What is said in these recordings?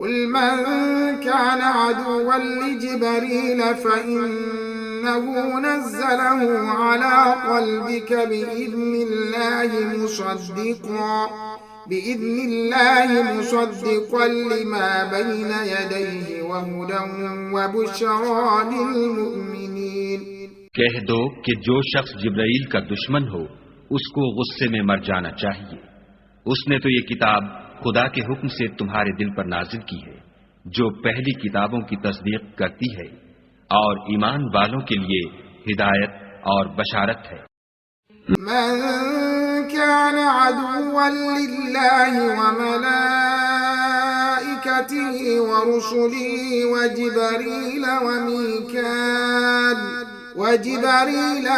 قل من كان عدوا لجبريل فإنه نزله على قلبك بإذن الله مصدقا لما بين يديه وهدى وبشرى للمؤمنين۔ کہہ دو کہ جو شخص جبرائیل کا دشمن ہو اس کو غصے میں مر جانا چاہیے۔ اس نے تو یہ کتاب خدا کے حکم سے تمہارے دل پر نازل کی ہے جو پہلی کتابوں کی تصدیق کرتی ہے اور ایمان والوں کے لیے ہدایت اور بشارت ہے۔ من كان عدوا لله وملائكته ورسله وجبريل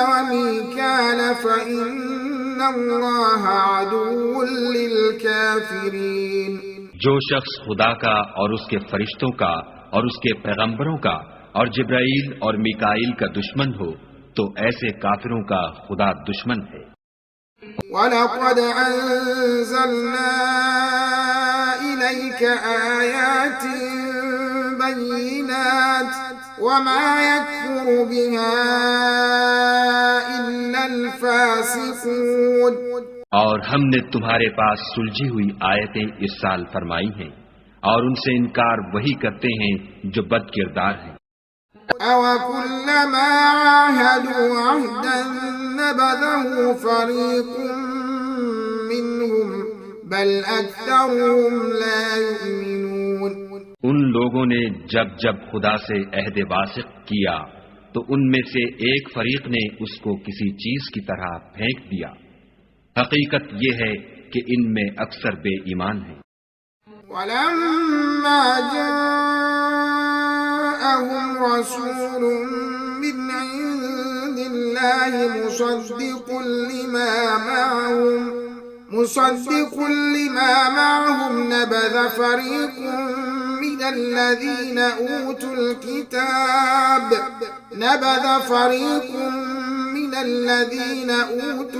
وميكال فإن الله عدو للكافرين۔ جو شخص خدا کا اور اس کے فرشتوں کا اور اس کے پیغمبروں کا اور جبرائیل اور میکائیل کا دشمن ہو تو ایسے کافروں کا خدا دشمن ہے۔ وَلَقَدْ أَنزَلْنَا إِلَيْكَ آيَاتٍ بَيِّنَاتٍ وَمَا يَكْفُرُ بِهَا إِلَّا الْفَاسِقُونَ۔ اور ہم نے تمہارے پاس سلجھی ہوئی آیتیں ارسال فرمائی ہیں اور ان سے انکار وہی کرتے ہیں جو بد کردار ہیں۔ أَوَكُلَّمَا عَاهَدُوا عَهْدًا نَبَذَهُ فَرِيقٌ مِّنْهُمْ بَلْ أَكْثَرُهُمْ لَا يُؤْمِنُونَ۔ ان لوگوں نے جب خدا سے عہد واثق کیا تو ان میں سے ایک فریق نے اس کو کسی چیز کی طرح پھینک دیا۔ حقیقت یہ ہے کہ ان میں اکثر بے ایمان ہیں۔ وَلَمَّا جَاءَهُمْ رَسُولٌ مِّنْ عِندِ اللَّهِ مُصَدِّقٌ لِمَا مَعَهُمْ نَبَذَ فَرِيقٌ مِّنَ الَّذِينَ أُوتُوا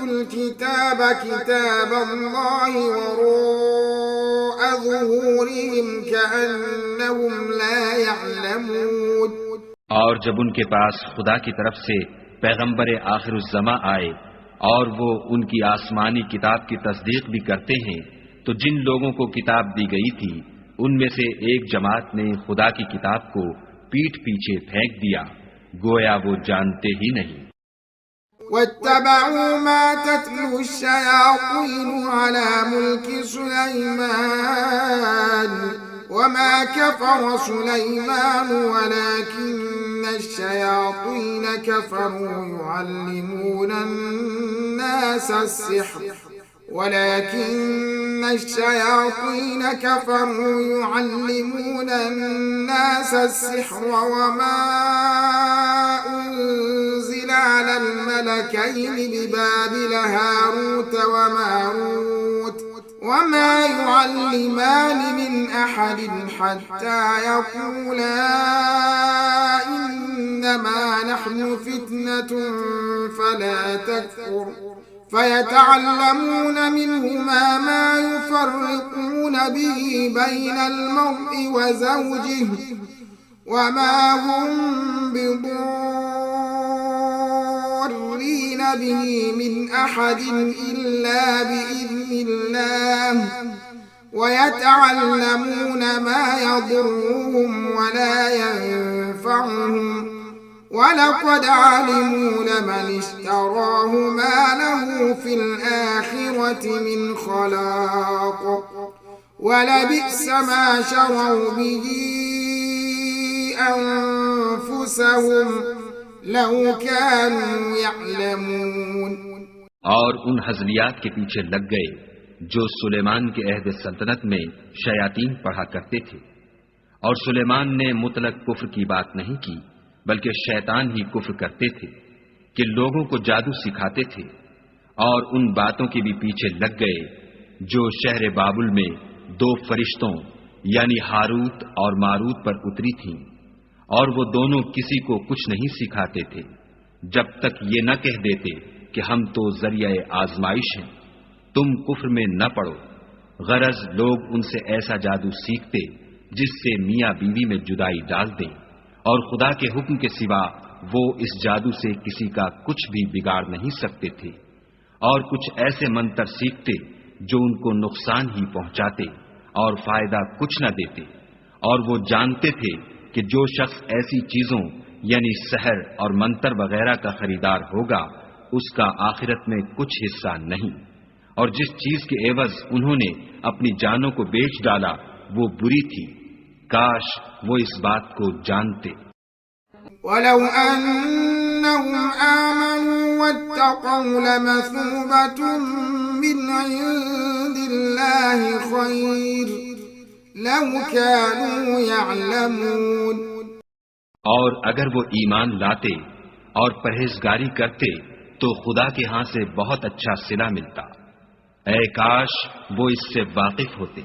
الْكِتَابَ كِتَابَ اللَّهِ وَرَاءَ ظُهُورِهِمْ كَأَنَّهُمْ لَا يَعْلَمُونَ۔ اور جب ان کے پاس خدا کی طرف سے پیغمبر آخر الزماں آئے اور وہ ان کی آسمانی کتاب کی تصدیق بھی کرتے ہیں تو جن لوگوں کو کتاب دی گئی تھی ان میں سے ایک جماعت نے خدا کی کتاب کو پیٹھ پیچھے پھینک دیا گویا وہ جانتے ہی نہیں۔ وَاتَّبَعُوا مَا تَتْلُو الشَّيَاطِينُ عَلَى مُلْكِ سُلَيْمَانَ وَمَا كَفَرَ سُلَيْمَانُ وَلَكِنَّ الشَّيَاطِينَ كَفَرُوا يُعَلِّمُونَ النَّاسَ السِّحْرَ وَمَا أُنزِلَ عَلَى الْمَلَكَيْنِ بِبَابِلَ هَارُوتَ وَمَارُوتَ وَمَا يُعَلِّمَانِ مِنْ أَحَدٍ حَتَّى يَقُولَا إِنَّمَا نَحْنُ فِتْنَةٌ فَلَا تَكْفُرْ فَيَتَعَلَّمُونَ مِنْهُمَا مَا يُفَرِّقُونَ بِهِ بَيْنَ الْمَرْءِ وَزَوْجِهِ وَمَا هُمْ بِضَارِّينَ بِهِ مِنْ أَحَدٍ إِلَّا بِإِذْنِ اللَّهِ وَيَتَعَلَّمُونَ مَا يَضُرُّهُمْ وَلَا يَنفَعُهُمْ وَلَقَدْ عَلِمُوا لَمَنِ اشْتَرَاهُ مَا لَهُ فِي الْآخِرَةِ مِنْ خَلَاقٍ وَلَبِئْسَ مَا شَرَوْا بِهِ أَنفُسَهُمْ لَوْ كَانُوا يَعْلَمُونَ۔ اور ان حزلیات کے پیچھے لگ گئے جو سلیمان کے عہد سلطنت میں شیاطین پڑھا کرتے تھے، اور سلیمان نے مطلق کفر کی بات نہیں کی بلکہ شیطان ہی کفر کرتے تھے کہ لوگوں کو جادو سکھاتے تھے، اور ان باتوں کے بھی پیچھے لگ گئے جو شہر بابل میں دو فرشتوں یعنی ہاروت اور ماروت پر اتری تھیں، اور وہ دونوں کسی کو کچھ نہیں سکھاتے تھے جب تک یہ نہ کہہ دیتے کہ ہم تو ذریعہ آزمائش ہیں، تم کفر میں نہ پڑو۔ غرض لوگ ان سے ایسا جادو سیکھتے جس سے میاں بیوی میں جدائی ڈال دیں، اور خدا کے حکم کے سوا وہ اس جادو سے کسی کا کچھ بھی بگاڑ نہیں سکتے تھے، اور کچھ ایسے منتر سیکھتے جو ان کو نقصان ہی پہنچاتے اور فائدہ کچھ نہ دیتے، اور وہ جانتے تھے کہ جو شخص ایسی چیزوں یعنی سحر اور منتر وغیرہ کا خریدار ہوگا اس کا آخرت میں کچھ حصہ نہیں، اور جس چیز کے عوض انہوں نے اپنی جانوں کو بیچ ڈالا وہ بری تھی، کاش وہ اس بات کو جانتے۔ وَلَوْ أَنَّهُمْ آمَنُوا وَاتَّقَوْا لَمَثُوبَةٌ مِّنْ عِندِ اللَّهِ خَيْرٌ لَوْ كَانُوا يَعْلَمُونَ۔ اور اگر وہ ایمان لاتے اور پرہیزگاری کرتے تو خدا کے ہاں سے بہت اچھا صلہ ملتا، اے کاش وہ اس سے واقف ہوتے۔